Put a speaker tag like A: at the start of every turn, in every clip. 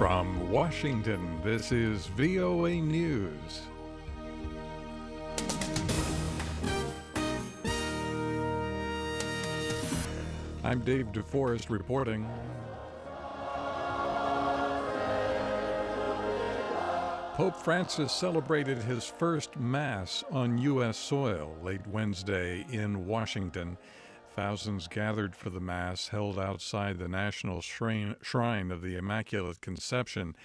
A: From Washington, this is VOA News. I'm David Forrest reporting. Pope Francis celebrated his first Mass on U.S. soil late Wednesday in Washington. Thousands gathered for the Mass held outside the National Shrine of the Immaculate Conception.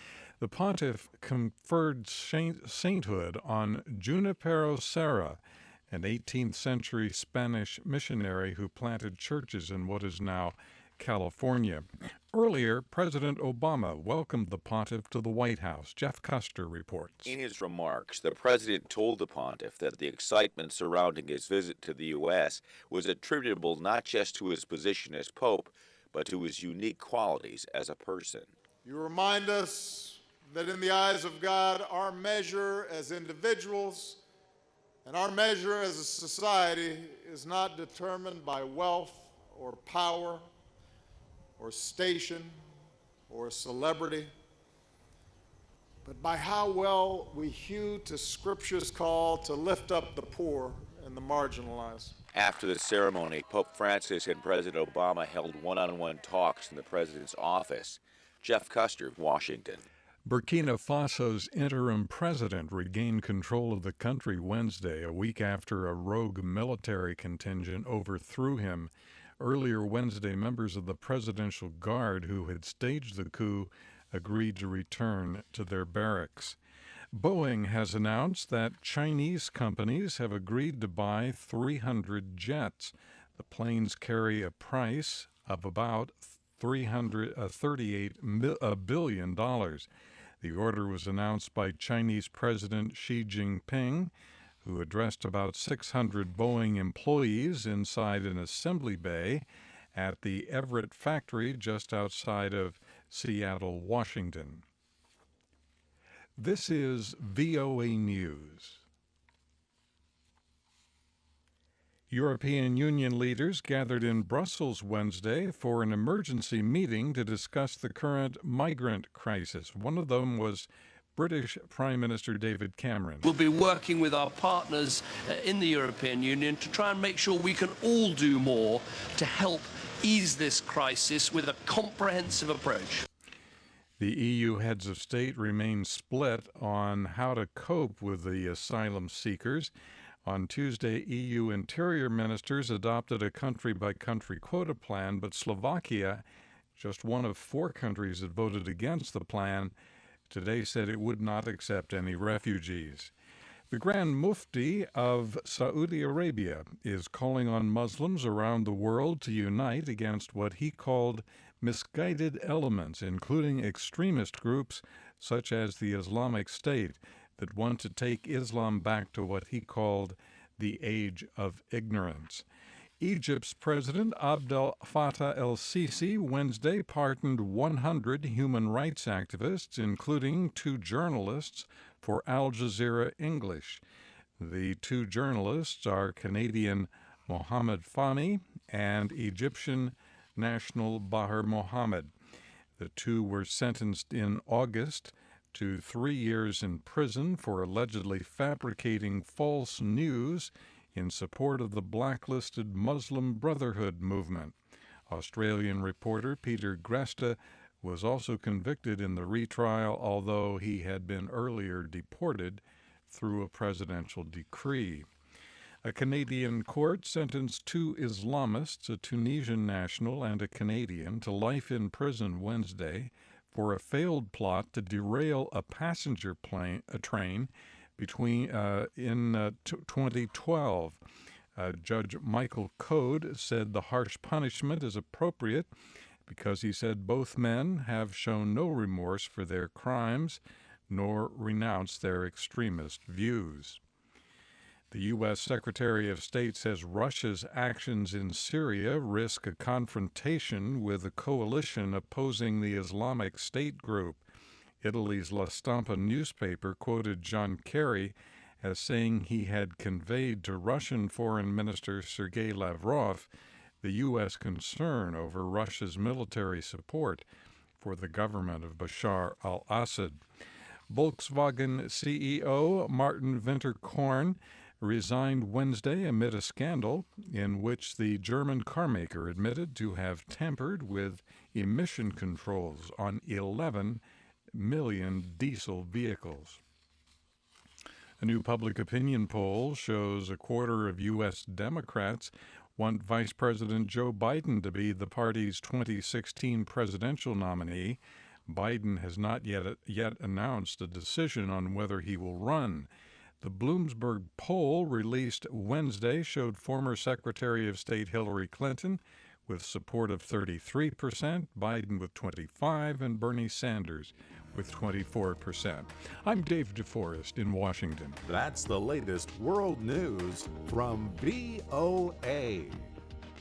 A: The pontiff conferred sainthood on Junipero Serra, an 18th century Spanish missionary who planted churches in what is now California. Earlier, President Obama welcomed the pontiff to the White House. Jeff Custer reports.
B: In his remarks, the president told the pontiff that the excitement surrounding his visit to the U.S. was attributable not just to his position as pope, but to his unique qualities as a person.
C: You remind us that in the eyes of God, our measure as individuals and our measure as a society is not determined by wealth or power or station or celebrity, but by how well we hew to Scripture's call to lift up the poor and the marginalized.
B: After the ceremony, Pope Francis and President Obama held one-on-one talks in the president's office. Jeff Custer, Washington.
A: Burkina Faso's interim president regained control of the country Wednesday, a week after a rogue military contingent overthrew him. Earlier Wednesday, members of the Presidential Guard who had staged the coup agreed to return to their barracks. Boeing has announced that Chinese companies have agreed to buy 300 jets. The planes carry a price of about $38 billion. The order was announced by Chinese President Xi Jinping, who addressed about 600 Boeing employees inside an assembly bay at the Everett factory just outside of Seattle, Washington. This is VOA News. European Union leaders gathered in Brussels Wednesday for an emergency meeting to discuss the current migrant crisis. One of them was British Prime Minister David Cameron.
D: We'll be working with our partners in the European Union to try and make sure we can all do more to help ease this crisis with a comprehensive approach.
A: The EU heads of state remain split on how to cope with the asylum seekers. On Tuesday, EU interior ministers adopted a country-by-country quota plan, but Slovakia, just one of 4 countries that voted against the plan, today said it would not accept any refugees. The Grand Mufti of Saudi Arabia is calling on Muslims around the world to unite against what he called misguided elements, including extremist groups such as the Islamic State that want to take Islam back to what he called the age of ignorance. Egypt's President Abdel Fattah el-Sisi Wednesday pardoned 100 human rights activists, including 2 journalists, for Al Jazeera English. The 2 journalists are Canadian Mohamed Fahmy and Egyptian national Bahar Mohammed. The 2 were sentenced in August to 3 years in prison for allegedly fabricating false news in support of the blacklisted Muslim Brotherhood movement. Australian reporter Peter Gresta was also convicted in the retrial, although he had been earlier deported through a presidential decree. A Canadian court sentenced 2 Islamists, a Tunisian national and a Canadian, to life in prison Wednesday for a failed plot to derail a passenger train in 2012. Judge Michael Code said the harsh punishment is appropriate because he said both men have shown no remorse for their crimes nor renounced their extremist views. The U.S. Secretary of State says Russia's actions in Syria risk a confrontation with a coalition opposing the Islamic State group. Italy's La Stampa newspaper quoted John Kerry as saying he had conveyed to Russian Foreign Minister Sergei Lavrov the U.S. concern over Russia's military support. for the government of Bashar al-Assad. Volkswagen CEO Martin Winterkorn resigned Wednesday amid a scandal in which the German carmaker admitted to have tampered with emission controls on 11 million diesel vehicles. A new public opinion poll shows a quarter of U.S. Democrats want Vice President Joe Biden to be the party's 2016 presidential nominee. Biden has not yet announced a decision on whether he will run. The Bloomberg poll released Wednesday showed former Secretary of State Hillary Clinton with support of 33%, Biden with 25%, and Bernie Sanders with 24%. I'm David Forrest in Washington.
E: That's the latest world news from VOA.